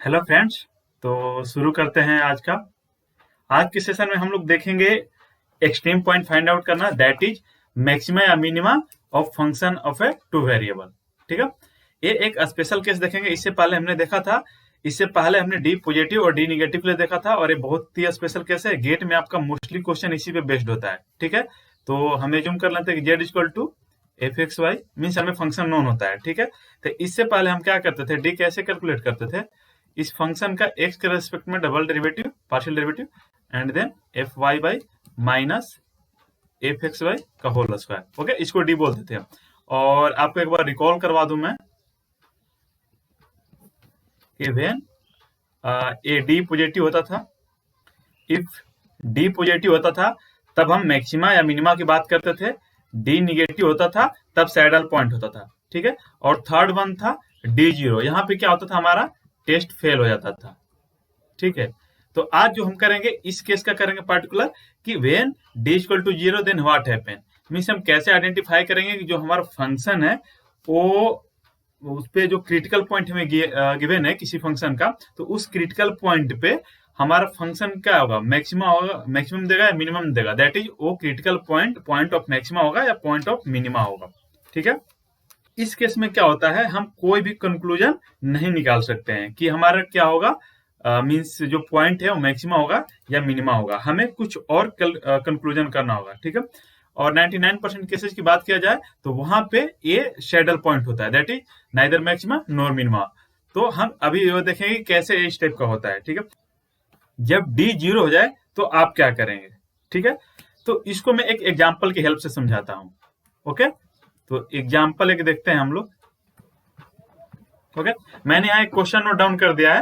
Hello friends. तो शुरू करते हैं आज के सेशन में हम लोग देखेंगे एक्सट्रीम पॉइंट फाइंड आउट करना, दैट इज मैक्सिमा या minima of function of A two variable. ठीक है, ये एक स्पेशल केस देखेंगे। इससे पहले हमने डी पॉजिटिव और डी निगेटिव के लिए देखा था, और ये बहुत ही स्पेशल केस है। गेट में आपका मोस्टली क्वेश्चन इसी पे बेस्ड होता है। ठीक है, तो हम एज्यूम कर लेते हैं कि Z equal to F X Y, means हमें फंक्शन नोन होता है। ठीक है, तो इससे पहले हम क्या करते थे, डी कैसे कैलकुलेट करते थे, इस फंक्शन का एक्स के रेस्पेक्ट में double derivative, partial derivative, and then F Y by minus F X Y का होल स्क्वायर। ओके, इसको डी बोलते थे। और आपको एक बार रिकॉल करवा दूं मैं कि व्हेन ए डी पॉजिटिव होता था, इफ डी पॉजिटिव होता था तब हम मैक्सिमा या मिनिमा की बात करते थे। डी निगेटिव होता था तब सैडल पॉइंट होता था। ठीक है, और थर्ड वन था डी जीरो। यहाँ पे क्या होता था, हमारा टेस्ट फेल हो जाता था। ठीक है, तो आज जो हम करेंगे इस केस का करेंगे पर्टिकुलर कि when D equal to zero then what happen, means हम कैसे आइडेंटिफाई करेंगे कि जो हमारा फंक्शन है वो उस पे जो क्रिटिकल पॉइंट हमें गिवन है किसी फंक्शन का, तो उस क्रिटिकल पॉइंट पे हमारा फंक्शन क्या होगा, मैक्सिमा होगा, मैक्सिमम देगा या मिनिमम देगा, दैट इज वो क्रिटिकल पॉइंट ऑफ मैक्सिमा होगा या पॉइंट ऑफ मिनिमा होगा। ठीक है, इस केस में क्या होता है, हम कोई भी कंक्लूजन नहीं निकाल सकते हैं कि हमारा क्या होगा, मींस जो पॉइंट है वो मैक्सिमा होगा या मिनिमा होगा। हमें कुछ और कंक्लूजन करना होगा। ठीक है, और 99% केसेस की बात किया जाए तो वहां पे ये शेडल पॉइंट होता है, that is neither maxima nor minima. तो हम अभी ये देखेंगे कैसे इस टाइप का होता है। ठीक है, जब डी जीरो हो जाए तो आप क्या करेंगे। ठीक है, तो इसको मैं एक एग्जाम्पल की हेल्प से समझाता हूं। ओके, तो एग्जाम्पल एक देखते हैं हम लोग। ओके, मैंने यहाँ एक क्वेश्चन नोट डाउन कर दिया है।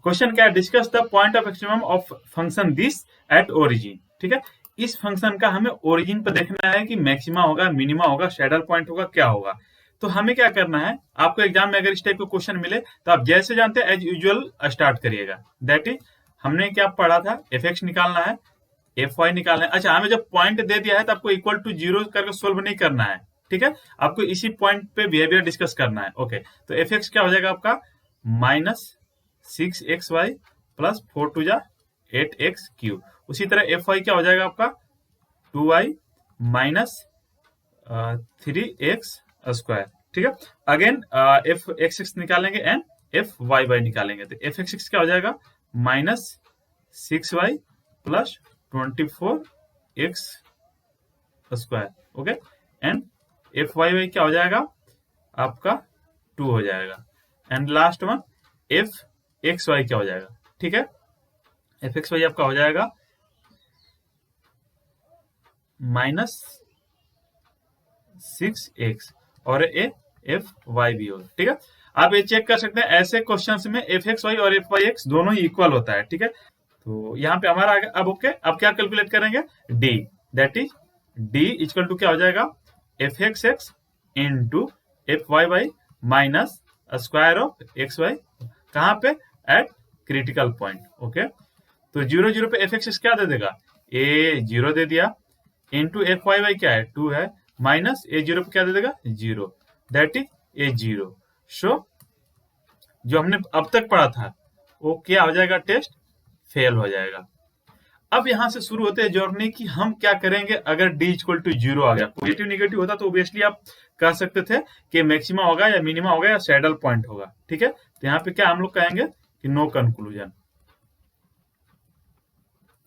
क्वेश्चन क्या है, discuss the point of extremum of function this at origin. ठीक है, इस फंक्शन का हमें ओरिजिन पर देखना है कि मैक्सिमा होगा, मिनिमा होगा, सैडल पॉइंट होगा, क्या होगा। तो हमें क्या करना है, आपको एग्जाम में अगर इस टाइप का क्वेश्चन मिले तो आप जैसे जानते हैं एज यूजुअल स्टार्ट करिएगा। दैट इज हमने क्या पढ़ा था, एफ एक्स निकालना है, एफ वाई निकालना है। अच्छा, हमें जब पॉइंट दे दिया है तो आपको इक्वल टू जीरो करके सोल्व नहीं करना है। ठीक है, आपको इसी पॉइंट पे बिहेवियर डिस्कस करना है। ओके, तो एफ एक्स क्या हो जाएगा आपका, माइनस 6xy प्लस 4 टू जा 8x3। उसी तरह एफ वाई क्या हो जाएगा आपका, 2y माइनस 3x स्क्वायर। ठीक है, अगेन एफ एक्स एक्स निकालेंगे एंड एफ वाई वाई निकालेंगे। तो एफ एक्स एक्स क्या हो जाएगा, minus 6y plus 24x square. Okay, and F Y Y क्या हो जाएगा आपका, 2 हो जाएगा। And last one F X Y क्या हो जाएगा। ठीक है, एफ एक्स वाई आपका हो जाएगा माइनस 6x, और ए एफ वाई भी होगा। ठीक है, आप ये चेक कर सकते हैं ऐसे क्वेश्चंस में एफ एक्स वाई और एफ वाई एक्स दोनों ही इक्वल होता है। ठीक है, तो यहाँ पे हमारा अब ओके, अब क्या कैलकुलेट करेंगे, D, that is D equal to क्या हो जाएगा, F X X into F Y Y minus square of X Y, कहाँ पे, एट क्रिटिकल पॉइंट। ओके, तो जीरो जीरो पे एफ एक्स क्या दे देगा, ए जीरो दे दिया, इंटू एफ वाई वाई क्या है, 2 है, माइनस ए जीरो पे क्या दे देगा, zero, that is a zero. So जो हमने अब तक पढ़ा था वो क्या हो जाएगा, टेस्ट फेल हो जाएगा। अब यहां से शुरू होते हैं जर्नी कि हम क्या करेंगे अगर डी इक्वल टू जीरो आ गया। पॉजिटिव निगेटिव होता तो ऑब्वियसली आप कह सकते थे कि मैक्सिमा होगा या मिनिमा होगा या सैडल पॉइंट होगा। ठीक है, तो यहाँ पे क्या हम लोग कहेंगे कि no conclusion,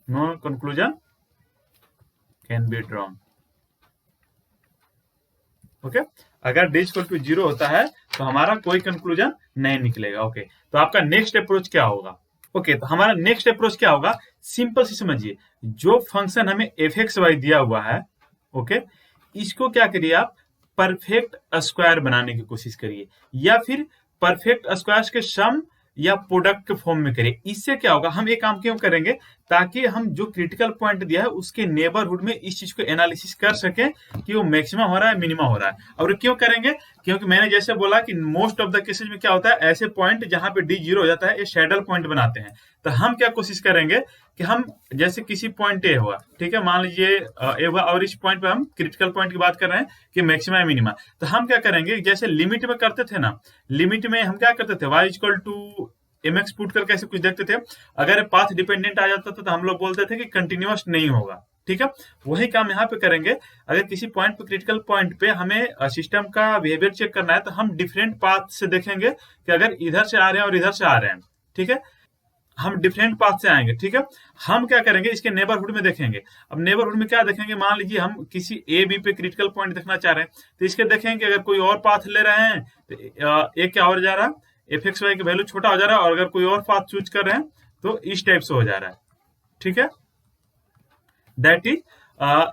no conclusion can be drawn. Okay, अगर डी इक्वल टू जीरो होता है तो हमारा कोई कंक्लूजन नहीं निकलेगा। ओके, तो आपका नेक्स्ट अप्रोच क्या होगा। ओके, तो हमारा नेक्स्ट अप्रोच क्या होगा, सिंपल सी समझिए, जो फंक्शन हमें एफ एक्स वाई दिया हुआ है, ओके, इसको क्या करिए आप, परफेक्ट स्क्वायर बनाने की कोशिश करिए, या फिर परफेक्ट स्क्वायर के सम या प्रोडक्ट के फॉर्म में करिए। इससे क्या होगा, हम एक काम क्यों करेंगे, ताकि हम जो क्रिटिकल पॉइंट दिया है उसके नेबरहुड में इस चीज को एनालिसिस कर सके कि वो मैक्सिमम हो रहा है, मिनिमम हो रहा है। और क्यों करेंगे, क्योंकि मैंने जैसे बोला कि मोस्ट ऑफ द केसेज में क्या होता है, ऐसे पॉइंट जहां पे डी जीरो हो जाता है ये सैडल पॉइंट बनाते हैं। तो हम क्या कोशिश करेंगे कि हम जैसे किसी पॉइंट ए हुआ, ठीक है, मान लीजिए ए हुआ, और इस पॉइंट पे हम क्रिटिकल पॉइंट की बात कर रहे हैं कि मैक्सिमा या मिनिमा, तो हम क्या करेंगे, जैसे लिमिट में करते थे ना, लिमिट में हम क्या करते थे, y equal to mx put करके ऐसे कुछ देखते थे। अगर पाथ डिपेंडेंट आ जाता था तो हम लोग बोलते थे कि कंटिन्यूअस नहीं होगा, ठीक है। वही काम यहाँ पे करेंगे। अगर किसी पॉइंट पे, क्रिटिकल पॉइंट पे हमें सिस्टम का बिहेवियर चेक करना है तो हम डिफरेंट पाथ से देखेंगे कि अगर इधर से आ रहे हैं और इधर से आ रहे हैं, ठीक है, हम डिफरेंट पाथ से आएंगे, ठीक है। हम क्या करेंगे, इसके नेबरहुड में देखेंगे। अब नेबरहुड में क्या देखेंगे, मान लीजिए हम किसी ए बी पे क्रिटिकल पॉइंट देखना चाह रहे हैं तो इसके देखेंगे अगर कोई और पाथ ले रहे हैं तो ए क्या हो जा रहा है, एफ एक्स वाई की वैल्यू छोटा हो जा रहा है, और अगर कोई और पाथ चूज कर रहे हैं तो इस टाइप से हो जा रहा है, ठीक है। दैट इज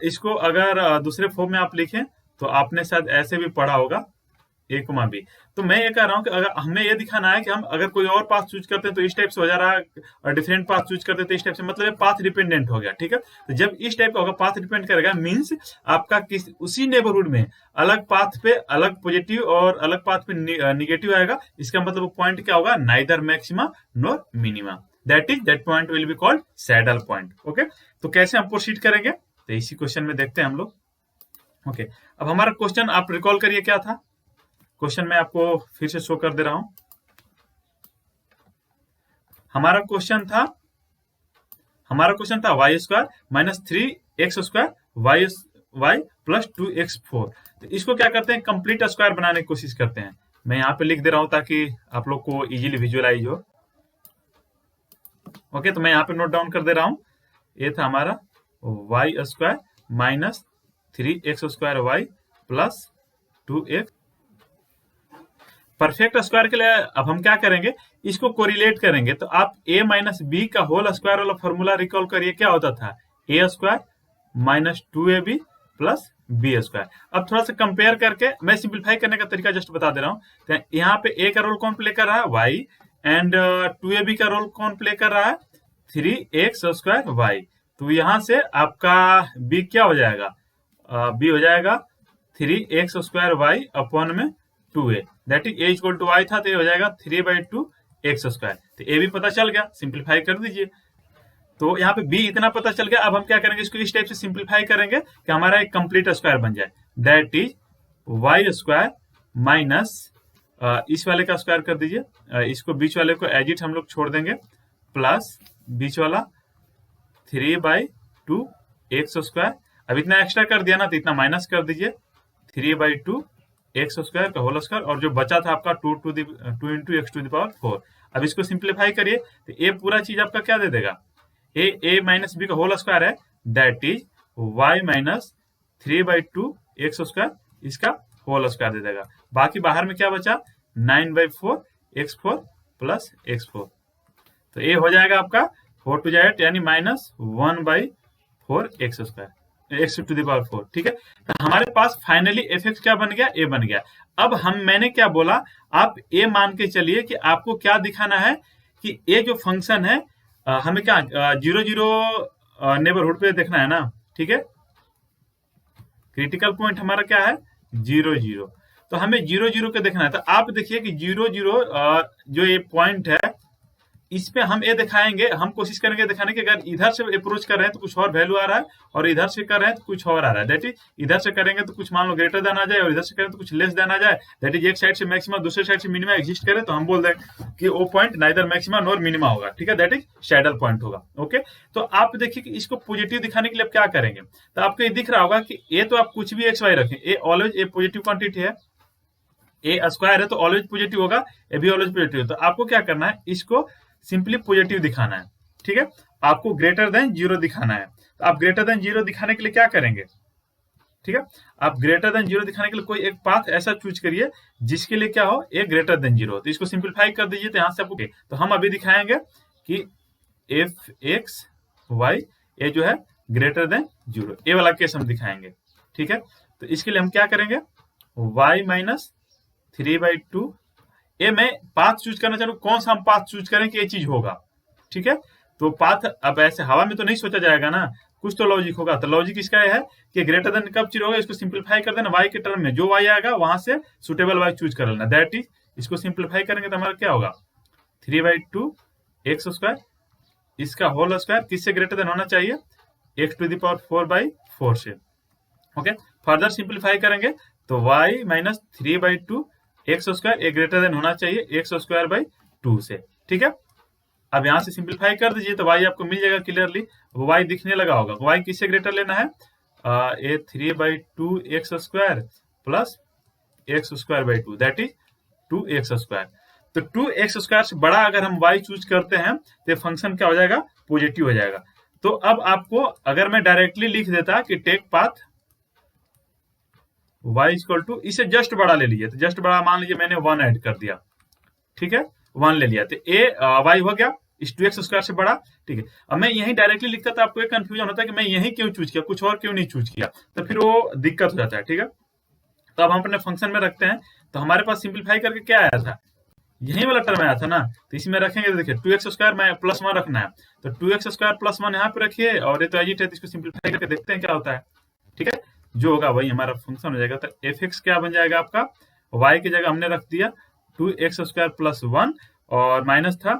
इसको अगर दूसरे फॉर्म में आप लिखें तो आपने शायद ऐसे भी पढ़ा होगा, ए कुमा बी। तो मैं ये कह रहा हूं कि अगर हमें ये दिखाना है कि हम अगर कोई और पाथ चूज करते हैं तो इस टाइप से हो जा रहा है, और डिफरेंट पाथ चूज करते हैं तो इस टाइप से, मतलब पाथ डिपेंडेंट हो गया, ठीक है। तो जब इस टाइप का होगा, पाथ डिपेंड करेगा, मींस आपका किस उसी नेबरहुड में अलग पाथ पे अलग पॉजिटिव और अलग पाथ पे निगेटिव आएगा। इसका मतलब वो पॉइंट क्या होगा, neither maxima nor minima. That point will be called saddle point. Okay, तो कैसे हम प्रोसीड करेंगे तो इसी क्वेश्चन में देखते हैं हम लोग। ओके, अब हमारा क्वेश्चन आप रिकॉल करिए क्या था। क्वेश्चन मैं आपको फिर से शो कर दे रहा हूं। हमारा क्वेश्चन था Y square minus 3x square Y plus 2x4। तो इसको क्या करते हैं, कंप्लीट स्क्वायर बनाने की कोशिश करते हैं। मैं यहाँ पे लिख दे रहा हूं ताकि आप लोग को इजीली विजुअलाइज हो। ओके, तो मैं यहाँ पे नोट डाउन कर दे रहा हूं। ये था हमारा Y square minus 3x square Y plus 2x। Perfect square के लिए अब हम क्या करेंगे, इसको कोरिलेट करेंगे। तो आप a माइनस बी का होल स्क्वायर वाला फॉर्मूला रिकॉल करिए, क्या होता था, a square minus 2ab plus B square. अब थोड़ा सा कंपेयर करके मैं सिंप्लीफाई करने का तरीका जस्ट बता दे रहा हूँ। तो यहाँ पे a का रोल कौन प्ले कर रहा है, y, एंड 2ab का रोल कौन प्ले कर रहा है, 3x स्क्वायर y। तो यहाँ से आपका b क्या हो जाएगा, b हो जाएगा 3x स्क्वायर y अपॉन में 2a, that is a equal to y था तो ये हो जाएगा 3/2 x स्क्वायर। तो a भी पता चल गया, सिंप्लीफाई कर दीजिए। तो यहाँ पे b इतना पता चल गया। अब हम क्या करेंगे, इसको इस टाइप से सिंप्लीफाई करेंगे कि हमारा एक कंप्लीट स्क्वायर बन जाए। That is y square minus इस वाले का स्क्वायर कर दीजिए, इसको बीच वाले को एज इट हम लोग छोड़ देंगे, प्लस बीच वाला 3/2 x स्क्वायर। अब इतना एक्स्ट्रा कर दिया ना तो इतना माइनस कर दीजिए, 3/2 x स्क्वायर का होल स्क्वायर, और जो बचा था आपका 2 into X to the power 4। अब इसको सिंप्लीफाई करिए तो ये पूरा चीज आपका क्या दे देगा, a माइनस बी का होल स्क्वायर है, that is y minus 3/2 x square, इसका होल स्क्वायर दे देगा। बाकी बाहर में क्या बचा, 9/4 x4 प्लस x4। तो ये हो जाएगा आपका 4 टू जाएगा यानी minus 1/4 x square, x to the power 4, ठीक है। तो हमारे पास फाइनली एफ एक्स क्या बन गया, a बन गया। अब मैंने क्या बोला, आप a मान के चलिए कि आपको क्या दिखाना है कि a जो फंक्शन है हमें क्या 0 नेबरहुड पे देखना है ना, ठीक है। क्रिटिकल पॉइंट हमारा क्या है 0 तो हमें 0 के देखना है। तो आप देखिए कि 0 जो ये पॉइंट है इस पे हम ये दिखाएंगे, हम कोशिश करेंगे दिखाने की अगर इधर से अप्रोच कर रहे हैं तो कुछ और वैल्यू आ रहा है, और इधर से कर रहे हैं तो कुछ और आ रहा है। दैट इज इधर से करेंगे तो कुछ मान लो ग्रेटर देन आ जाए, और इधर से करें तो कुछ लेस देन आ जाए। दैट इज एक साइड से मैक्सिमम दूसरे साइड से मिनिमा एग्जिस्ट करे तो हम बोल दें कि वो point neither maxima nor minima होगा, ठीक है। दैट इज सैडल पॉइंट होगा। ओके, तो आप देखिए कि इसको पॉजिटिव दिखाने के लिए आप क्या करेंगे। तो आपको ये दिख रहा होगा कि ए तो आप कुछ भी एक्स वाई रखें, a always a positive quantity है, ए स्क्वायर है तो ऑलवेज पॉजिटिव होगा, ए भी ऑलवेज पॉजिटिव है। तो आपको क्या करना है, इसको सिंपली पॉजिटिव दिखाना है, ठीक है। आपको ग्रेटर देन 0 दिखाना है। तो आप ग्रेटर देन 0 दिखाने के लिए क्या करेंगे, ठीक है, आप ग्रेटर देन 0 दिखाने के लिए कोई एक पाथ ऐसा चूज करिए जिसके लिए क्या हो, ए ग्रेटर देन 0 हो। तो इसको सिंप्लीफाई कर दीजिए तो यहां से आपको, तो हम अभी दिखाएंगे कि एफ एक्स वाई ए जो है ग्रेटर देन 0, ए वाला केस हम दिखाएंगे, ठीक है। तो इसके लिए हम क्या करेंगे, y माइनस 3/2, ये मैं पाथ चूज करना चाहूँ, कौन सा हम पाथ चूज करें कि ये चीज होगा, ठीक है। तो पाथ अब ऐसे हवा में तो नहीं सोचा जाएगा ना, कुछ तो लॉजिक होगा। तो लॉजिक इसका है कि ग्रेटर देन कब चीज होगा, इसको सिंप्लीफाई कर देना, y के टर्म में जो y आएगा वहां से सुटेबल y चूज कर लेना। दैट इज इसको सिंप्लीफाई करेंगे तो हमारा क्या होगा, 3/2 x स्क्वायर, इसका होल स्क्वायर किससे ग्रेटर देन होना चाहिए, x टू द पावर 4/4 से। ओके, फर्दर सिंप्लीफाई करेंगे तो y माइनस 3/2 एक्स स्क्वायर ए ग्रेटर देन होना चाहिए एक्स स्क्वायर बाई 2 से। ठीक है। अब यहाँ से सिंप्लीफाई कर दीजिए तो y आपको मिल जाएगा क्लियरली, y दिखने लगा होगा। y किससे ग्रेटर लेना है, ए 3/2x² plus x²/2 that is 2x²। तो 2x² से बड़ा अगर हम y चूज करते हैं तो फंक्शन क्या हो जाएगा, पॉजिटिव हो जाएगा। तो अब आपको अगर मैं डायरेक्टली लिख देता कि take path y equal to, इसे जस्ट बड़ा ले लीजिए, तो जस्ट बड़ा मान लीजिए मैंने 1 ऐड कर दिया, ठीक है, 1 ले लिया, तो y हो गया इस 2x² से बड़ा, ठीक है। अब मैं यही डायरेक्टली लिखता था, आपको एक कंफ्यूजन होता है कि मैं यही क्यों चूज किया, कुछ और क्यों नहीं चूज किया, तो फिर वो दिक्कत हो जाता है, ठीक है। तो अब हम अपने फंक्शन में रखते हैं, तो हमारे पास सिंप्लीफाई करके क्या आया था, यही वाला टर्म आया था ना, तो इसमें रखेंगे तो देखिए 2x² में +1 रखना है, तो 2x² +1 यहाँ पे रखिए, और ये तो एजिट है, तो इसको सिंप्लीफाई करके देखते हैं क्या होता है, ठीक है। जो होगा वही हमारा फंक्शन हो जाएगा। तो fx क्या बन जाएगा आपका, y की जगह हमने रख दिया 2x² +1 और माइनस था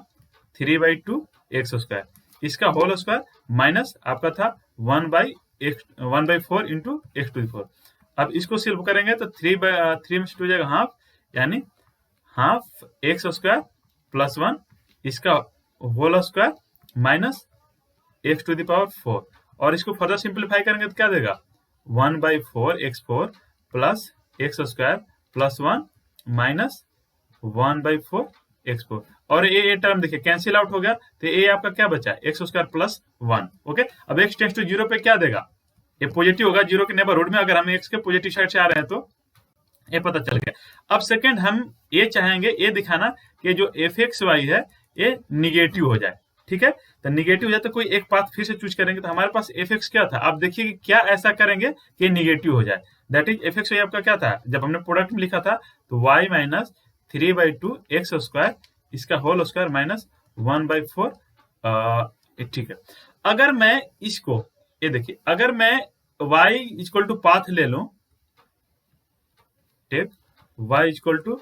3/2x², इसका होल स्क्वायर माइनस आपका था 1/4 इंटू x⁴। अब इसको सिर्फ करेंगे तो 3 में से 2 हो जाएगा हाफ, यानी हाफ x² +1 इसका होल स्क्वायर माइनस x⁴, और इसको फर्दर सिंप्लीफाई करेंगे तो क्या देगा 1/4x4 plus x² +1 minus 1/4x4, और ये टर्म देखिए कैंसिल आउट हो गया, तो ये आपका क्या बचा x² +1। ओके, अब x टेंड्स टू 0 पे क्या देगा, ये पॉजिटिव होगा 0 के नेबरहुड में, अगर हम x के पॉजिटिव साइड से आ रहे हैं तो ये पता चल गया। अब सेकंड हम ये चाहेंगे ये दिखाना कि जो fxy है ये निगेटिव हो जाए, ठीक है। तो निगेटिव हो जाए तो कोई एक पाथ फिर से चूज करेंगे, तो हमारे पास fx क्या था, आप देखिए कि क्या ऐसा करेंगे कि निगेटिव हो जाए, दैट इज fxy आपका क्या था, जब हमने प्रोडक्ट में लिखा था तो y माइनस 3/2x² इसका होल स्क्वायर माइनस 1/4, ठीक है। अगर मैं इसको, ये देखिए, अगर मैं y इक्वल टू पाथ ले लूं, take y equal to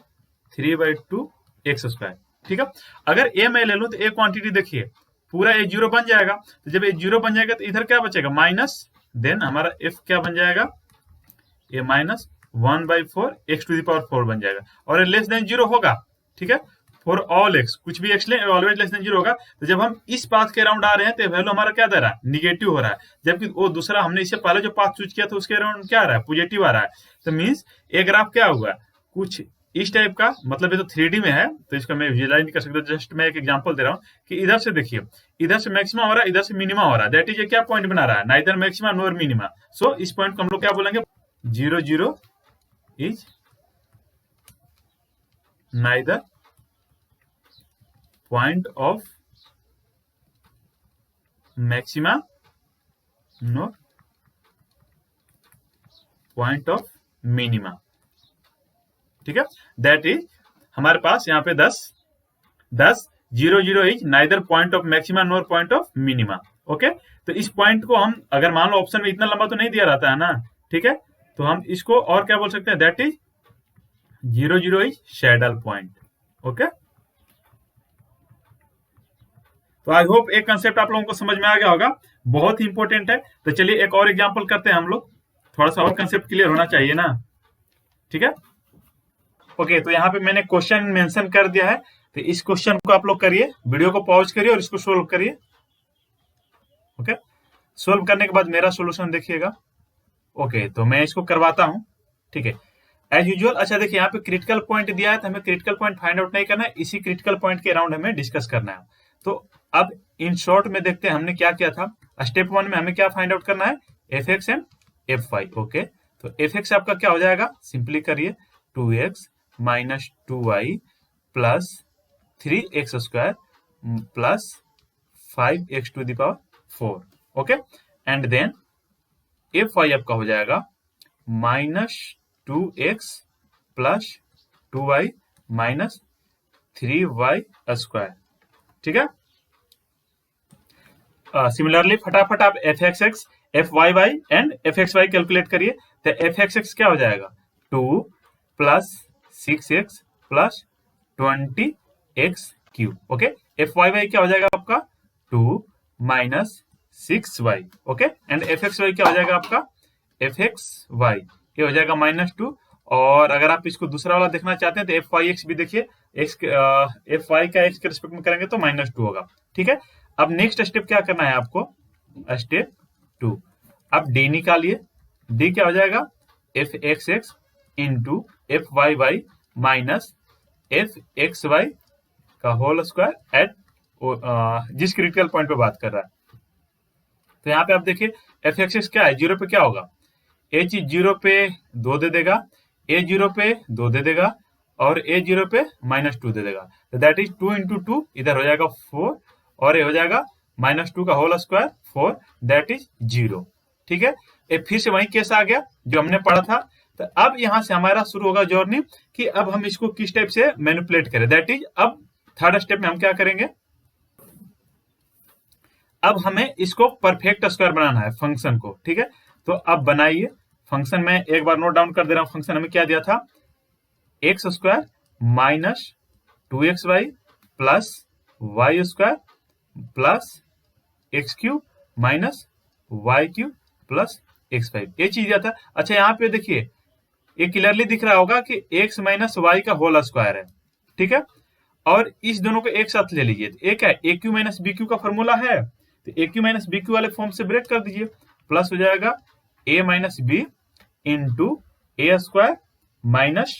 3/2x², ठीक है। अगर a मैं ले लूं तो a क्वांटिटी देखिए पूरा a 0 बन जाएगा, तो जब a 0 बन जाएगा तो इधर क्या बचेगा माइनस, देन हमारा f क्या बन जाएगा, ये माइनस 1/4 x⁴ बन जाएगा, और ये लेस देन 0 होगा, ठीक है, फॉर ऑल x, कुछ भी x ले ऑलवेज लेस देन 0 होगा। तो जब हम इस पाथ के अराउंड आ रहे हैं तो वैल्यू हमारा क्या दे रहा है, निगेटिव हो रहा है, जबकि वो दूसरा हमने इससे पहले जो पाथ चूज किया था उसके अराउंड क्या आ रहा है, पॉजिटिव आ रहा है। तो मींस ये ग्राफ क्या हुआ, कुछ इस टाइप का, मतलब ये तो 3D में है तो इसका मैं विजुअलाइज नहीं कर सकता, जस्ट मैं एक एग्जांपल दे रहा हूँ कि इधर से देखिए, इधर से मैक्सिमा हो रहा है, इधर से मिनिमा हो रहा है, दैट इज ये क्या पॉइंट बना रहा है, नाइदर मैक्सिमा नॉर मिनिमा। सो इस पॉइंट को हम लोग क्या बोलेंगे, 0 0 is neither point of maxima nor point of minima, ठीक है। दैट इज हमारे पास यहाँ पे 10 0 0 is neither point of maxima nor point of minima. Okay, तो इस पॉइंट को हम, अगर मान लो ऑप्शन में इतना लंबा तो नहीं दिया रहता है ना, ठीक है, तो हम इसको और क्या बोल सकते हैं, that is 0 0 is saddle point. Okay, तो आई होप एक कंसेप्ट आप लोगों को समझ में आ गया होगा, बहुत ही इंपॉर्टेंट है। तो चलिए एक और एग्जांपल करते हैं हम लोग, थोड़ा सा और कंसेप्ट क्लियर होना चाहिए ना, ठीक है। ओके, तो यहाँ पे मैंने क्वेश्चन मेंशन कर दिया है, तो इस क्वेश्चन को आप लोग करिए, वीडियो को पॉज करिए और इसको सोल्व करिए। ओके, सोल्व करने के बाद मेरा सोल्यूशन देखिएगा। ओके, तो मैं इसको करवाता हूं, ठीक है, एज यूजुअल। अच्छा देखिए, यहाँ पे क्रिटिकल पॉइंट दिया है, तो हमें क्रिटिकल पॉइंट फाइंड आउट नहीं करना है, इसी क्रिटिकल पॉइंट के अराउंड हमें डिस्कस करना है। तो अब इन शॉर्ट में देखते हैं हमने क्या किया था। स्टेप 1 में हमें क्या फाइंड आउट करना है, fx एंड fy। ओके, तो fx आपका क्या हो जाएगा, सिंपली करिए 2x minus 2y plus 3x² plus 5x⁴। Okay, and then fy आपका हो जाएगा minus 2x plus 2y minus 3y², ठीक है। सिमिलरली फटाफट आप fxx fyy and fxy calculate करिए। तो fxx क्या हो जाएगा, 2 plus 6x plus 20x³ okay. fyy क्या हो जाएगा आपका, 2 minus 6y। Okay, and fxy क्या हो जाएगा आपका, fxy ये हो जाएगा -2 और अगर आप इसको दूसरा वाला देखना चाहते हैं तो एफ वाई एक्स भी देखिए, एफ वाई का एक्स के रिस्पेक्ट में करेंगे तो -2 होगा। ठीक है, अब नेक्स्ट स्टेप क्या करना है आपको, स्टेप 2, अब डी निकालिए। डी क्या हो जाएगा, F X X into F Y Y minus F X Y का होल स्क्वायर एट जिस क्रिटिकल पॉइंट पे बात कर रहा है। तो यहाँ पे आप देखिए एफ एक्स एक्स क्या है, 0 पे क्या होगा, ए चीज 0 पे 2 दे देगा, ए 0 पे 2 दे देगा और ए 0 पे -2 दे देगा। तो दैट इज 2 इंटू 2 इधर हो जाएगा 4 और ये हो जाएगा -2 का होल स्क्वायर 4 दैट इज 0। ठीक है, ये फिर से वही केस आ गया जो हमने पढ़ा था। तो अब यहां से हमारा शुरू होगा जर्नी कि अब हम इसको किस टाइप से मैनिपुलेट करें। दैट इज अब थर्ड स्टेप में हम क्या करेंगे, अब हमें इसको परफेक्ट स्क्वायर बनाना है फंक्शन को। ठीक है, तो अब बनाइए फंक्शन में, एक बार नोट डाउन कर दे रहा हूं। फंक्शन हमें क्या दिया था, X square minus 2xy plus Y square plus X cube minus Y cube plus x5, ये चीज दिया था। अच्छा यहाँ पे देखिए ये क्लियरली दिख रहा होगा कि x माइनस वाई का होल स्क्वायर है। ठीक है, और इस दोनों को एक साथ ले लीजिए, तो एक है A cube minus B cube का फॉर्मूला है, तो A cube minus B cube वाले फॉर्म से ब्रेक कर दीजिए, प्लस हो जाएगा A minus B into A square minus,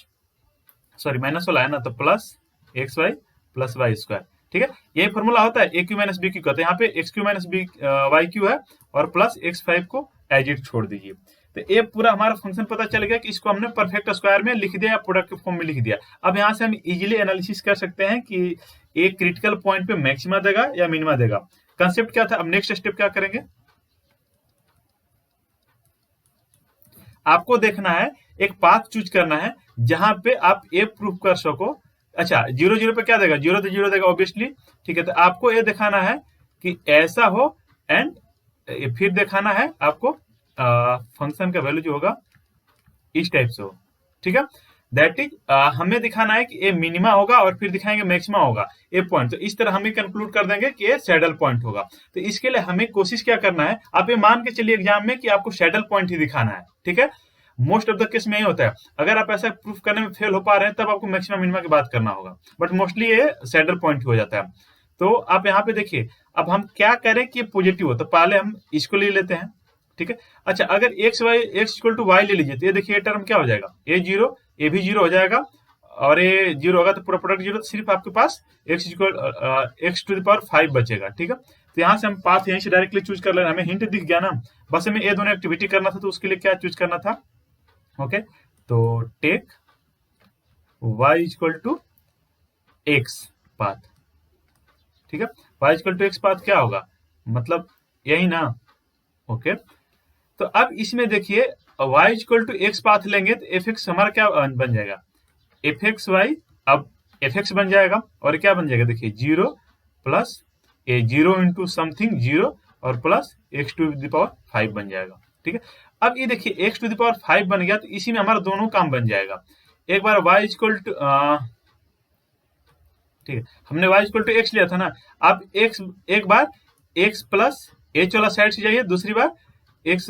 sorry minus वाला है ना, तो plus X Y plus Y square. ठीक है, यही फॉर्मूला होता है A cube minus B cube का। तो यहाँ पे X cube minus B Y cube है और प्लस x5 को एज इट छोड़ दीजिए। तो ये पूरा हमारा फंक्शन पता चल गया कि इसको हमने परफेक्ट स्क्वायर में लिख दिया या प्रोडक्ट के फॉर्म में लिख दिया। अब यहाँ से हम इजीली एनालिसिस कर सकते हैं कि एक क्रिटिकल पॉइंट पे मैक्सिमा देगा या मिनिमा देगा। कंसेप्ट क्या था, अब नेक्स्ट स्टेप क्या करेंगे, आपको देखना है एक पाथ चूज करना है जहां पे आप ये प्रूफ कर सको। अच्छा 0 पे क्या देगा, 0 तो 0 देगा ऑब्वियसली। ठीक है, तो आपको ये दिखाना है कि ऐसा हो एंड फिर दिखाना है आपको फंक्शन का वैल्यू जो होगा इस टाइप से हो। ठीक है, दैट इज हमें दिखाना है कि ये मिनिमा होगा और फिर दिखाएंगे मैक्सिमा होगा ये पॉइंट। तो इस तरह हमें कंक्लूड कर देंगे कि ये सैडल पॉइंट होगा। तो इसके लिए हमें कोशिश क्या करना है, आप ये मान के चलिए एग्जाम में कि आपको सैडल पॉइंट ही दिखाना है। ठीक है, मोस्ट ऑफ द केस में यही होता है। अगर आप ऐसा प्रूफ करने में फेल हो पा रहे हैं तब आपको मैक्सिमम मिनिमा की बात करना होगा, बट मोस्टली ये सैडल पॉइंट हो जाता है। तो आप यहाँ पे देखिए अब हम क्या करें कि पॉजिटिव हो, तो पहले हम इसको ले लेते हैं। ठीक है, अच्छा अगर एक्स इक्वल टू वाई ले लीजिए तो ये देखिए टर्म क्या हो जाएगा, ए 0 ये भी 0 हो जाएगा और ये 0 होगा तो पूरा प्रोडक्ट 0, तो सिर्फ आपके पास एक्स टू द पावर 5 बचेगा। ठीक है, तो यहाँ से हम पाथ यहीं से डायरेक्टली चूज कर लेना, हमें हिंट दिख गया ना, बस हमें ये दोनों एक्टिविटी करना था। तो उसके लिए क्या चूज करना था, ओके तो take y equal to X path. ठीक है, y equal to X path क्या होगा, मतलब यही ना। ओके, तो अब इसमें देखिए y equal to X path लेंगे तो एफ एक्स हमारा क्या बन जाएगा, एफ एक्स वाई, अब एफ एक्स बन जाएगा और क्या बन जाएगा देखिए 0 प्लस ए 0 इंटू समथिंग 0 और plus X to the power 5 बन जाएगा। ठीक है, अब ये देखिए एक्स टू द पावर 5 बन गया तो इसी में हमारा दोनों काम बन जाएगा। एक बार y इक्वल टू, ठीक है हमने y इक्वल टू एक्स लिया था ना, आप x एक बार x प्लस एच वाला साइड से जाइए, दूसरी बार x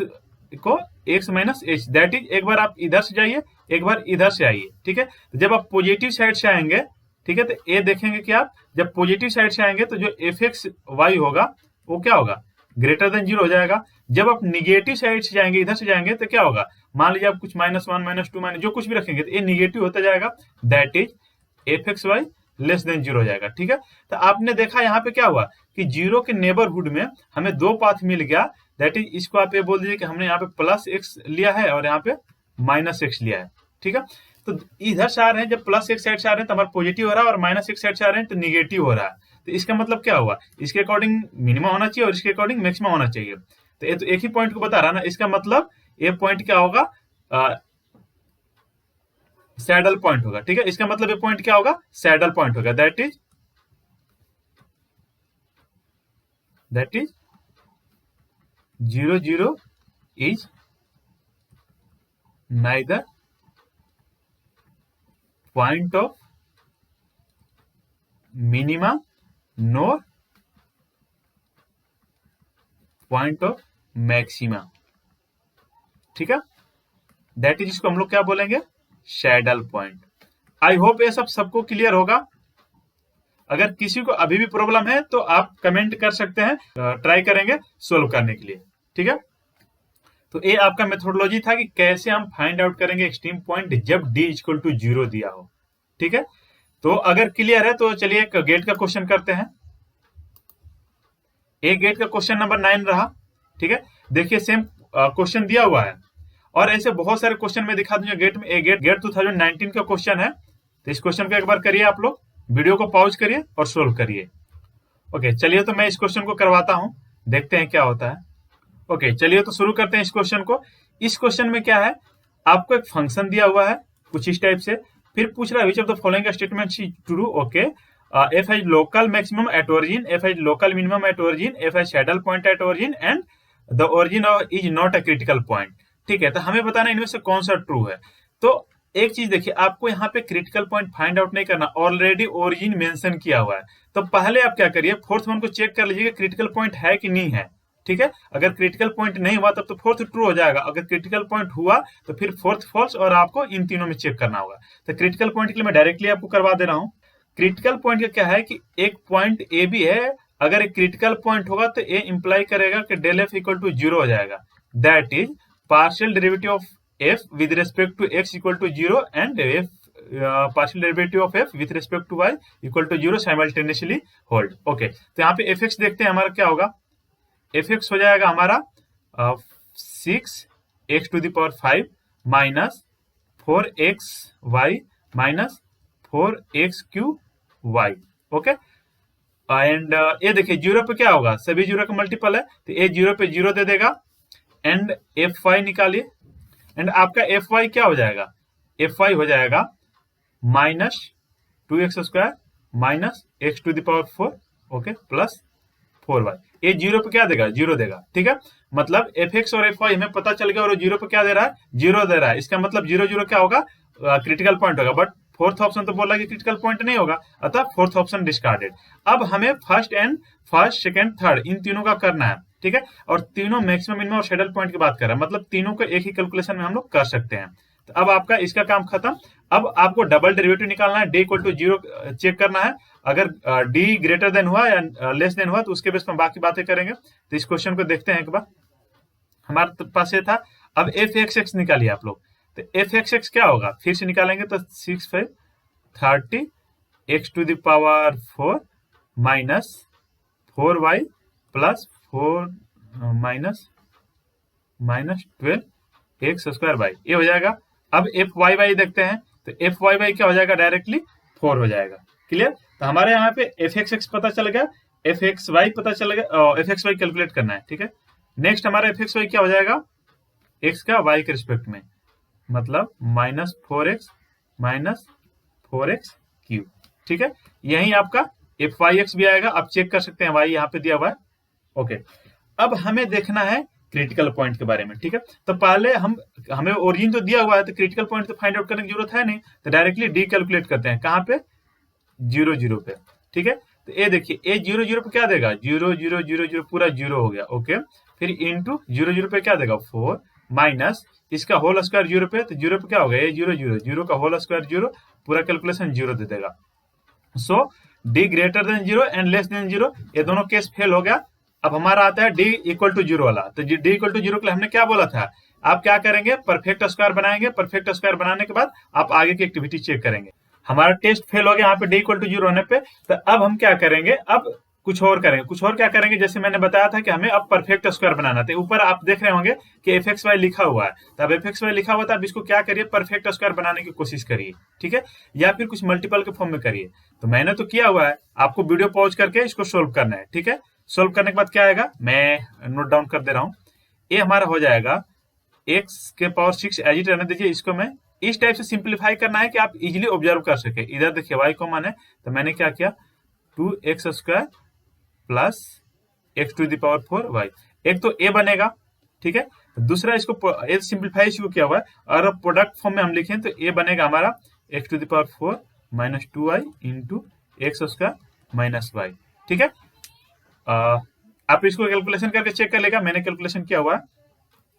को x minus H, that is एक बार आप इधर से जाइए एक बार इधर से आइए। ठीक है, तो जब आप पॉजिटिव साइड से आएंगे, ठीक है, तो ये देखेंगे कि आप जब पॉजिटिव साइड से आएंगे तो जो एफ एक्स वाई होगा वो क्या होगा, ग्रेटर देन 0 हो जाएगा। जब आप निगेटिव साइड से जाएंगे, इधर से जाएंगे तो क्या होगा, मान लीजिए आप कुछ -1 -2 माइनस जो कुछ भी रखेंगे तो ये निगेटिव होता जाएगा, that is F X Y less than 0 हो जाएगा। ठीक है, तो आपने देखा यहाँ पे क्या हुआ कि 0 के नेबरहुड में हमें दो पाथ मिल गया, दैट इज इसको आप ये बोल दीजिए कि हमने यहाँ पे प्लस एक्स लिया है और यहाँ पे माइनस एक्स लिया है। ठीक है, तो इधर से आ रहे हैं, जब प्लस एक्स साइड से आ रहे हैं तो हमारा पॉजिटिव हो रहा है और माइनस एक्स साइड से आ रहे हैं तो निगेटिव हो रहा है। तो इसका मतलब क्या हुआ, इसके अकॉर्डिंग मिनिमम होना चाहिए और इसके अकॉर्डिंग मैक्सिमम होना चाहिए। तो ये तो एक ही पॉइंट को बता रहा ना, इसका मतलब ये पॉइंट क्या होगा, सैडल पॉइंट होगा। ठीक है, इसका मतलब ये पॉइंट क्या होगा, सैडल पॉइंट होगा, that is 0 0 is neither point of minima nor point of maxima। ठीक है, दैट इज इसको हम लोग क्या बोलेंगे, सैडल पॉइंट। आई होप ये सब सबको क्लियर होगा। अगर किसी को अभी भी प्रॉब्लम है तो आप कमेंट कर सकते हैं, ट्राई करेंगे सोल्व करने के लिए, ठीक है। तो ये आपका मेथोडोलॉजी था कि कैसे हम फाइंड आउट करेंगे एक्सट्रीम पॉइंट जब d इक्वल टू 0 दिया हो, ठीक है। तो अगर क्लियर है तो चलिए एक गेट का क्वेश्चन करते हैं। एक गेट का क्वेश्चन नंबर 9 रहा, ठीक है। देखिए सेम क्वेश्चन दिया हुआ है और ऐसे बहुत सारे क्वेश्चन में दिखा दूंगा गेट में। गेट 2019 का क्वेश्चन है, तो इस क्वेश्चन को एक बार करिए आप लोग, वीडियो को पॉज करिए और सोल्व करिए। ओके चलिए, तो मैं इस क्वेश्चन को करवाता हूं, देखते हैं क्या होता है। ओके चलिए, तो शुरू करते हैं इस क्वेश्चन को। इस क्वेश्चन में क्या है, आपको एक फंक्शन दिया हुआ है कुछ इस टाइप से, फिर पूछ रहा है which of the following statement is true. Okay, F has local maximum at origin, F has local minimum at origin, F has saddle point at origin and the origin is not a critical point. ठीक है, तो हमें बताना इनमें से कौन सा true है। तो एक चीज देखिए, आपको यहाँ पे क्रिटिकल पॉइंट फाइंड आउट नहीं करना, ऑलरेडी ओरिजिन मेंशन किया हुआ है। तो पहले आप क्या करिए, फोर्थ वन को चेक कर लीजिए क्रिटिकल पॉइंट है कि नहीं है, ठीक है। अगर क्रिटिकल पॉइंट नहीं हुआ तब तो फोर्थ ट्रू हो जाएगा, अगर क्रिटिकल पॉइंट हुआ तो फिर फोर्थ फॉल्स, और आपको इन तीनों में चेक करना होगा। तो क्रिटिकल पॉइंट के लिए मैं डायरेक्टली आपको करवा दे रहा हूँ। क्रिटिकल पॉइंट का क्या है कि एक पॉइंट ए भी है, अगर एक क्रिटिकल पॉइंट होगा तो ए इंप्लाई करेगा कि डेल एफ इक्वल टू 0 हो जाएगा, that is partial derivative of F with respect to X equal to 0 and F partial derivative of F with respect to Y equal to 0 simultaneously hold. Okay, तो यहाँ पे F x देखते हैं हमारा क्या होगा। एफ एक्स हो जाएगा हमारा 6x to the power 5 minus 4x Y minus 4x cube Y. Okay, and ये देखिए 0 पे क्या होगा, सभी 0 का मल्टीपल है, तो ये 0 पे 0 दे देगा। एंड एफ वाई निकालिए, एंड आपका एफ वाई क्या हो जाएगा, एफ वाई हो जाएगा minus 2x² minus x to the power 4, okay, plus 4y। ये 0 पे क्या देगा, 0 देगा, ठीक है। मतलब एफ एक्स और एफ वाई हमें पता चल गया, और 0 पे क्या दे रहा है, 0 दे रहा है। इसका मतलब 0 0 क्या होगा, क्रिटिकल पॉइंट होगा। बट फोर्थ ऑप्शन तो बोला कि क्रिटिकल पॉइंट नहीं होगा, अतः फोर्थ ऑप्शन डिस्कार्डेड। अब हमें फर्स्ट सेकंड थर्ड इन तीनों का करना है, ठीक है। और तीनों मैक्सिमम मिनिमम और सैडल पॉइंट की बात कर रहे हैं, मतलब तीनों को एक ही कैलकुलेशन में हम लोग कर सकते हैं। तो अब आपका इसका काम खत्म। अब आपको डबल डेरिवेटिव निकालना है, डी इक्वल टू 0 चेक करना है। अगर डी ग्रेटर देन हुआ या लेस देन हुआ तो उसके बेस पर बाकी बातें करेंगे। तो इस क्वेश्चन को देखते हैं एक बार। हमारे पास ये था, अब एफ एक्स एक्स निकालिए आप लोग। तो एफ एक्स एक्स क्या होगा, फिर से निकालेंगे तो 6 5 30 x to the power 4 minus 4y plus 4 minus 12 X square Y, ये हो जाएगा। अब एफ वाई वाई देखते हैं, तो एफ वाई वाई क्या हो जाएगा, डायरेक्टली 4 हो जाएगा। क्लियर, तो हमारे यहाँ पे एफ एक्स एक्स पता चल गया, एफ एक्स वाई पता चल गया, एफ एक्स वाई कैलकुलेट करना है, ठीक है। नेक्स्ट हमारा एफ एक्स वाई क्या हो जाएगा, एक्स का वाई के रिस्पेक्ट में, मतलब minus 4x minus 4x cube, ठीक है। यही आपका एफ वाई एक्स भी आएगा, आप चेक कर सकते हैं, वाई यहाँ पे दिया हुआ है। ओके, अब हमें देखना है क्रिटिकल पॉइंट के बारे में, ठीक है। तो पहले हमें ओरिजिन तो दिया हुआ है, तो क्रिटिकल पॉइंट तो फाइंड आउट करने की जरूरत है नहीं, तो डायरेक्टली डी कैलकुलेट करते हैं। कहाँ पे, 0 0 पे, ठीक है। तो ये देखिए, ये 0 0 पे क्या देगा, 0 0 0 0 पूरा 0 हो गया, ओके। फिर इंटू 0 0 पे क्या देगा, 4 माइनस इसका होल स्क्वायर 0 पे, तो 0 पे क्या होगा, ये 0 0 0 का होल स्क्वायर 0, पूरा कैलकुलेशन 0 दे देगा। So D greater than 0 and less than 0, ये दोनों केस फेल हो गया। अब हमारा आता है डी इक्वल टू 0 वाला। तो डी इक्वल टू 0 के लिए हमने क्या बोला था, आप क्या करेंगे, परफेक्ट स्क्वायर बनाएंगे। परफेक्ट स्क्वायर बनाने के बाद आप आगे की एक्टिविटी चेक करेंगे। हमारा टेस्ट फेल हो गया यहाँ पे डी इक्वल टू 0 होने पे। तो अब हम क्या करेंगे, अब कुछ और करेंगे। कुछ और क्या करेंगे, जैसे मैंने बताया था कि हमें अब परफेक्ट स्क्वायर बनाना था। ऊपर आप देख रहे होंगे कि एफ एक्स वाई लिखा हुआ है, तो अब एफ एक्स वाई लिखा हुआ था, अब इसको क्या करिए, परफेक्ट स्क्वायर बनाने की कोशिश करिए, ठीक है, या फिर कुछ मल्टीपल के फॉर्म में करिए। तो मैंने तो किया हुआ है, आपको वीडियो पॉज करके इसको सोल्व करना है, ठीक है। सोल्व करने के बाद क्या आएगा, मैं नोट डाउन कर दे रहा हूँ। ये हमारा हो जाएगा एक्स के पावर 6, एज इट रहने दीजिए, इसको मैं इस टाइप से सिंप्लीफाई करना है कि आप इजिली ऑब्जर्व कर सके। इधर देखिए वाई कॉमन है, तो मैंने क्या किया, 2x square plus x to the power 4 Y. एक तो a बनेगा, ठीक है। दूसरा इसको ए सिंप्लीफाई इसको किया हुआ है, और प्रोडक्ट फॉर्म में हम लिखें तो a बनेगा हमारा x to the power 4 minus 2y into X square minus Y, ठीक है। आप इसको कैलकुलेशन करके चेक कर लेगा, मैंने कैलकुलेशन किया हुआ है।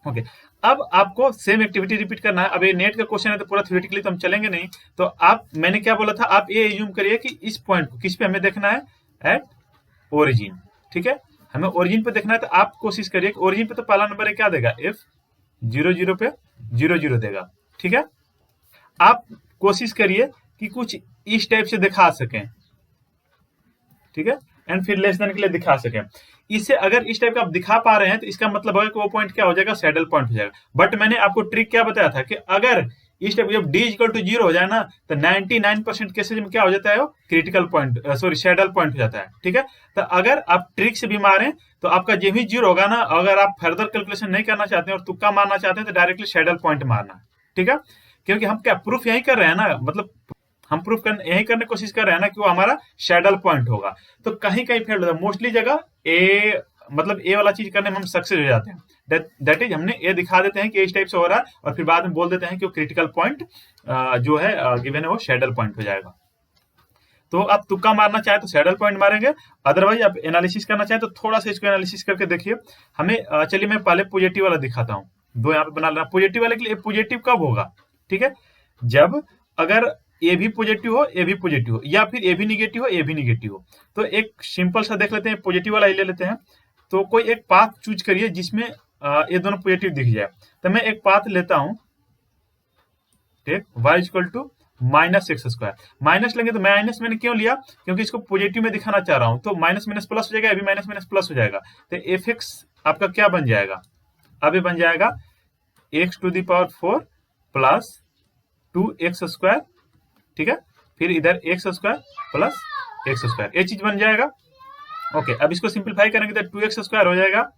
ओके अब आपको सेम एक्टिविटी रिपीट करना है। अब ये नेट का क्वेश्चन है तो पूरा थ्योरेटिकली तो हम चलेंगे नहीं। तो आप मैंने क्या बोला था, आप ये एज्यूम करिए कि इस पॉइंट को किस पे हमें देखना है, एट ओरिजिन। ठीक है, हमें ओरिजिन पे देखना है। तो आप कोशिश करिए कि ओरिजिन पे तो पहला नंबर है क्या देगा, एफ 00 पे 00 देगा। ठीक है, आप कोशिश करिए कि कुछ इस टाइप से दिखा सकें। ठीक है, एंड फिर लेस देन के लिए दिखा सकें। इससे अगर इस टाइप का आप दिखा पा रहे हैं तो इसका मतलब होगा कि वो पॉइंट क्या हो जाएगा, सैडल पॉइंट हो जाएगा। बट मैंने आपको ट्रिक क्या बताया था कि अगर इस टाइप जब d इक्वल टू 0 हो जाए ना तो 99% केसेज में क्या हो जाता है, वो critical point sorry saddle point हो जाता है। ठीक है, तो अगर आप ट्रिक से भी मारें तो आपका जो भी 0 होगा ना, अगर आप फर्दर कैलकुलेशन नहीं करना चाहते हैं और तुक्का मारना चाहते हैं तो डायरेक्टली सैडल पॉइंट मारना। ठीक है, क्योंकि हम क्या प्रूफ यही कर रहे हैं ना, मतलब हम प्रूफ करने यही करने की कोशिश कर रहे हैं ना कि वो हमारा सैडल पॉइंट होगा। तो कहीं कहीं फेल होता है, मोस्टली जगह ए मतलब ए वाला चीज करने में हम सक्सेस हो जाते हैं। दैट इज हमने ए दिखा देते हैं कि इस टाइप से हो रहा है और फिर बाद में बोल देते हैं कि वो क्रिटिकल पॉइंट जो है गिवन है वो सैडल पॉइंट हो जाएगा। तो आप तुक्का मारना चाहे तो सैडल पॉइंट मारेंगे, अदरवाइज आप एनालिसिस करना चाहे तो थोड़ा सा इसको एनालिसिस करके देखिए। हमें चलिए मैं पहले पॉजिटिव वाला दिखाता हूँ। दो यहाँ पे बना लेना। पॉजिटिव वाले के लिए पॉजिटिव कब होगा, ठीक है, जब अगर ए भी पॉजिटिव हो ए भी पॉजिटिव हो, या फिर ए भी निगेटिव हो ए भी निगेटिव हो। तो एक सिंपल सा देख लेते हैं, पॉजिटिव वाला ही ले लेते हैं। तो कोई एक पाथ चूज करिए जिसमें ये दोनों पॉजिटिव दिख जाए। तो मैं एक पाथ लेता हूं, ठीक, y equal to minus X square. Minus लेंगे तो माइनस मैंने क्यों लिया, क्योंकि इसको पॉजिटिव में दिखाना चाह रहा हूं। तो माइनस माइनस प्लस हो जाएगा, अभी माइनस माइनस प्लस हो जाएगा। तो एफ एक्स आपका क्या बन जाएगा, अभी बन जाएगा X to the power 4 plus 2x square. ठीक है, फिर इधर X square plus X square, ये चीज बन जाएगा। ओके, अब इसको सिंप्लीफाई करेंगे तो 2x स्क्वायर हो जाएगा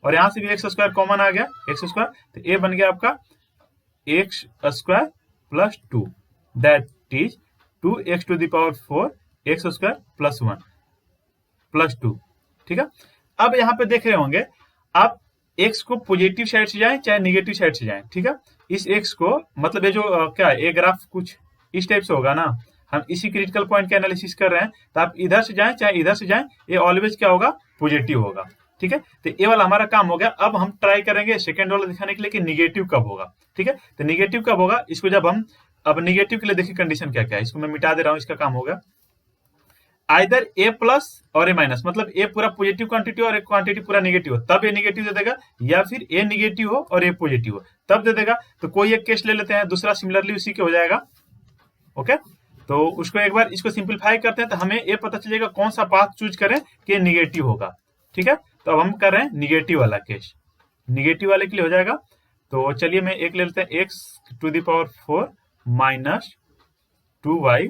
और यहां से भी एक्स स्क्वायर कॉमन आ गया, एक्स स्क्वायर। तो ये बन गया आपका X square plus 2, that is 2x to the power 4 X square plus 1 plus 2। ठीक है, अब यहाँ पे देख रहे होंगे आप x को पॉजिटिव साइड से जाएं चाहे निगेटिव साइड से जाएं। ठीक है, इस x को मतलब ये जो क्या है, ये ग्राफ कुछ इस टाइप से होगा ना, हम इसी क्रिटिकल पॉइंट का एनालिसिस कर रहे हैं। तो आप इधर से जाएं चाहे इधर से जाएं, ये ऑलवेज क्या होगा, पॉजिटिव होगा। ठीक है, तो ये वाला हमारा काम हो गया। अब हम ट्राई करेंगे सेकेंड वाला दिखाने के लिए कि निगेटिव कब होगा। ठीक है, तो निगेटिव कब होगा, इसको जब हम अब निगेटिव के लिए देखिए कंडीशन क्या क्या है। इसको मैं मिटा दे रहा हूँ, इसका काम होगा आइदर ए प्लस और ए माइनस, मतलब ए पूरा पॉजिटिव क्वांटिटी और एक क्वांटिटी पूरा निगेटिव हो तब ए निगेटिव दे देगा, या फिर ए निगेटिव हो और ए पॉजिटिव हो तब दे देगा। तो कोई एक केस ले लेते हैं, दूसरा सिमिलरली उसी के हो जाएगा। ओके, तो उसको एक बार इसको सिंप्लीफाई करते हैं तो हमें ये पता चलेगा कौन सा पाथ चूज करें कि निगेटिव होगा। ठीक है, तो अब हम कर रहे हैं निगेटिव वाला केस। निगेटिव वाले के लिए हो जाएगा, तो चलिए मैं एक ले लेते हैं, X to the power 4 minus 2y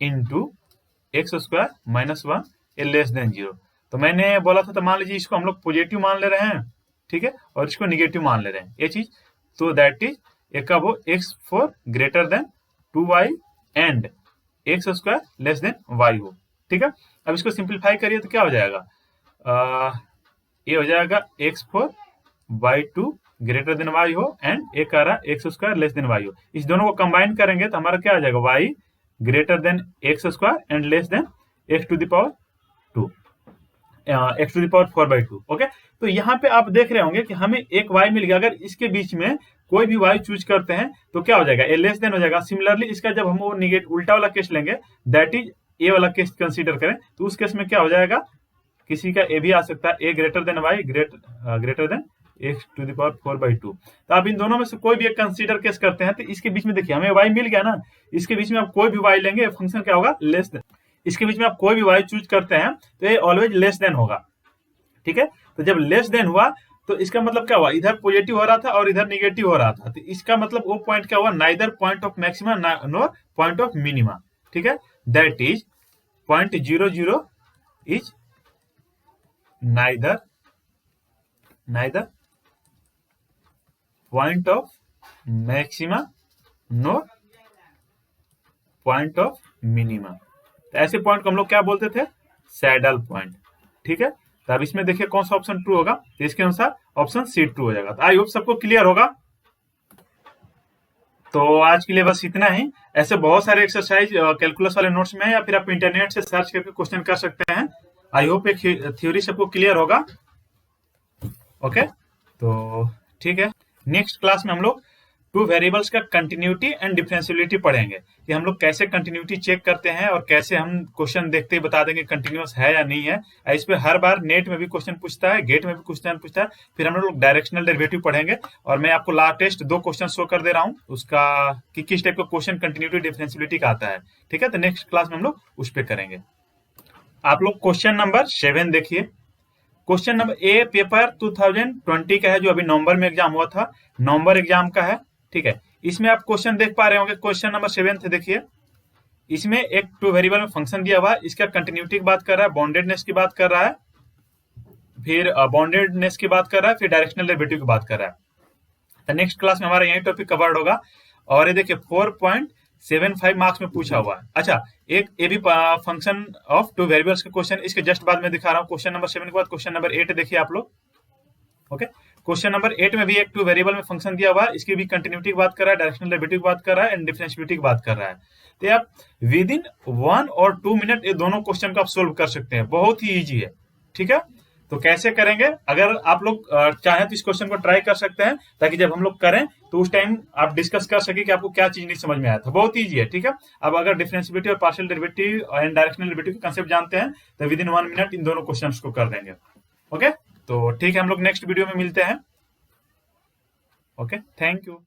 into X square minus 1 a less than 0। तो मैंने बोला था, तो मान लीजिए इसको हम लोग पॉजिटिव मान ले रहे हैं, ठीक है, और इसको निगेटिव मान ले रहे हैं, ये चीज। तो दैट इज एक कब हो, x4 greater than 2y and x square less than y हो। ठीक है, अब इसको सिंप्लीफाई करिए तो क्या हो जाएगा, ये हो जाएगा x4 y2 greater than y हो एंड एक आ रहा x square less than y हो। इस दोनों को कंबाइन करेंगे तो हमारा क्या आ जाएगा, y greater than X square and less than X to the power 2, X to the power 4/2। Okay, तो यहाँ पे आप देख रहे होंगे कि हमें एक y मिल गया। अगर इसके बीच में कोई भी y चूज करते हैं तो क्या हो जाएगा, ए लेस देन हो जाएगा। सिमिलरली इसका जब हम वो निगेट उल्टा वाला केस लेंगे, दैट इज ए वाला केस कंसीडर करें, तो उस केस में क्या हो जाएगा, किसी का ए भी आ सकता है, A greater than Y greater than X to the power 4/2। तो आप इन दोनों में से कोई भी एक कंसीडर केस करते हैं तो इसके बीच में देखिए हमें y मिल गया ना, इसके बीच में आप कोई भी y लेंगे, फंक्शन क्या होगा, लेस देन। इसके बीच में आप कोई भी y चूज करते हैं तो ये ऑलवेज लेस देन होगा। ठीक है, तो जब लेस देन हुआ तो इसका मतलब क्या हुआ, इधर पॉजिटिव हो रहा था और इधर निगेटिव हो रहा था। तो इसका मतलब वो पॉइंट क्या हुआ, neither point of maxima nor point of minima. ठीक है, that is point 00 is neither point of maxima nor point of minima। तो ऐसे पॉइंट को हम लोग क्या बोलते थे, सैडल पॉइंट। ठीक है, तो अब इसमें देखिए कौन सा ऑप्शन ट्रू होगा, तो इसके अनुसार ऑप्शन सी ट्रू हो जाएगा। तो आई होप सबको क्लियर होगा। तो आज के लिए बस इतना ही। ऐसे बहुत सारे एक्सरसाइज कैलकुलस वाले नोट्स में है, या फिर आप इंटरनेट से सर्च करके क्वेश्चन कर सकते हैं। आई होप एक थ्योरी सबको क्लियर होगा। ओके, तो ठीक है। नेक्स्ट क्लास में हम लोग टू वेरिएबल्स का कंटिन्यूटी एंड डिफरेंशियबिलिटी पढ़ेंगे कि हम लोग कैसे कंटिन्यूटी चेक करते हैं और कैसे हम क्वेश्चन देखते ही बता देंगे कंटिन्यूअस है या नहीं है। इस पे हर बार नेट में भी क्वेश्चन पूछता है, गेट में भी क्वेश्चन पूछता है। फिर हम लोग डायरेक्शनल डेरिवेटिव पढ़ेंगे और मैं आपको लास्ट 2 क्वेश्चन शो कर दे रहा हूँ उसका कि किस टाइप का क्वेश्चन कंटिन्यूटी डिफरेंशियबिलिटी का आता है। ठीक है, तो नेक्स्ट क्लास में हम लोग उस पर करेंगे। आप लोग क्वेश्चन नंबर 7 देखिए। क्वेश्चन नंबर ए पेपर 2020 का है, जो अभी नवंबर में एग्जाम हुआ था, नवंबर एग्जाम का है। ठीक है, इसमें आप क्वेश्चन देख पा रहे होंगे। क्वेश्चन नंबर 7 देखिए, इसमें एक टू वेरिएबल में फंक्शन दिया हुआ है, इसका कंटिन्यूटी की बात कर रहा है, बाउंडेडनेस की बात कर रहा है, फिर बाउंडेडनेस की बात कर रहा है, फिर डायरेक्शनल डेरिवेटिव की बात कर रहा है। तो नेक्स्ट क्लास में हमारा यही टॉपिक कवर्ड होगा। और ये देखिए 4.75 मार्क्स में पूछा हुआ है। अच्छा, एक ये भी फंक्शन ऑफ टू वेरिएबल्स का क्वेश्चन इसके जस्ट बाद में दिखा रहा हूँ। क्वेश्चन नंबर 7 के बाद क्वेश्चन नंबर 8 देखिए आप लोग। ओके, क्वेश्चन नंबर 8 में भी एक टू वेरिएबल में फंक्शन दिया हुआ है, इसकी भी कंटिन्यूटी की बात कर रहा है, डायरेक्शनल डेरिवेटिव की बात कर रहा है एंड डिफरेंशियबिलिटी की बात कर रहा है। तो आप विद इन 1 और 2 मिनट ये दोनों क्वेश्चन को आप सोल्व कर सकते हैं, बहुत ही ईजी है। ठीक है, तो कैसे करेंगे, अगर आप लोग चाहें तो इस क्वेश्चन को ट्राई कर सकते हैं, ताकि जब हम लोग करें तो उस टाइम आप डिस्कस कर सके कि आपको क्या चीज नहीं समझ में आया था। बहुत ईजी है। ठीक है, अब अगर डिफरेंशियबिलिटी और partial derivative and directional derivative के कांसेप्ट जानते हैं तो विद इन 1 मिनट इन दोनों क्वेश्चंस को कर देंगे। ओके, तो ठीक है, हम लोग नेक्स्ट वीडियो में मिलते हैं। Okay, thank you.